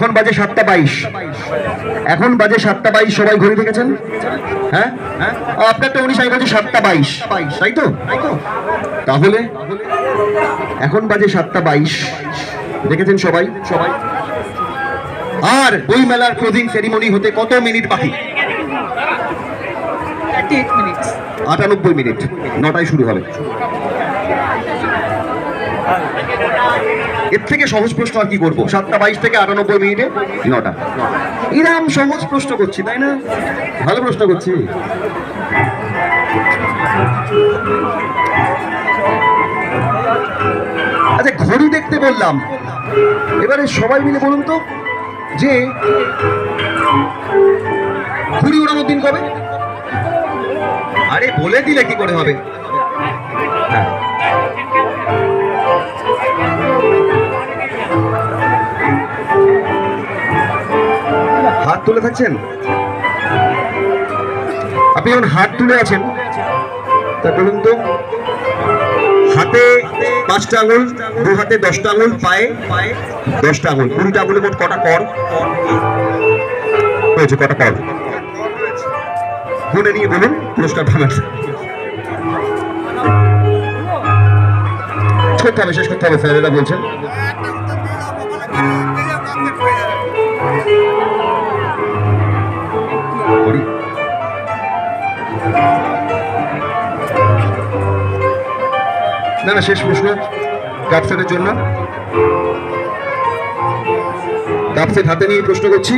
এখন বাজে 7:22। এখন বাজে 7:22। সবাই ঘড়ি দেখেছেন? হ্যাঁ, আপনারটা 19, আমি বলছি 7:22, তাই তো? তাহলে এখন বাজে 7:22, দেখেছেন সবাই? আর বই মেলার ক্লোজিং সেরিমনি হতে কত মিনিট বাকি? 98 মিনিট। 9টায় শুরু হবে। এর থেকে সহজ প্রশ্ন আর কি করবো? 7:22 থেকে 98 মিনিটে 9টা। এরকম সহজ প্রশ্ন করছি, তাই না? ভালো প্রশ্ন করছি। আচ্ছা, ঘড়ি দেখতে বললাম, এবারে সবাই মিলে বলুন তো যে ঘুড়ি ওড়ানোর দিন কবে? আরে বলে দিলে কি করে হবে? হ্যাঁ, হাত তুলে থাকছেন। আপনি যখন হাত তুলে আছেন, তা বলুন তো, হাতে 5টা আঙুল, দু হাতে 10টা আঙুল, পায়ে 10টা আঙুল, 20টা আঙুলে মোট কটা কর হয়েছে? কটা কর গুনে নিয়ে বলুন, পুরস্কার ভাঙার করতে হবে, শেষ করতে হবে। স্যারেরা বলছেন না না, শেষ প্রশ্ন কাপসেটের জন্য। কাপসেট হাতে নিয়ে প্রশ্ন করছি।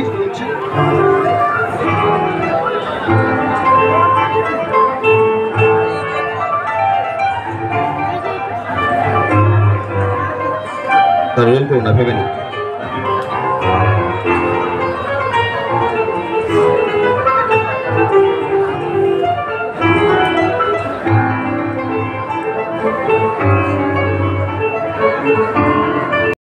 রোল করো না, ভেবে নি।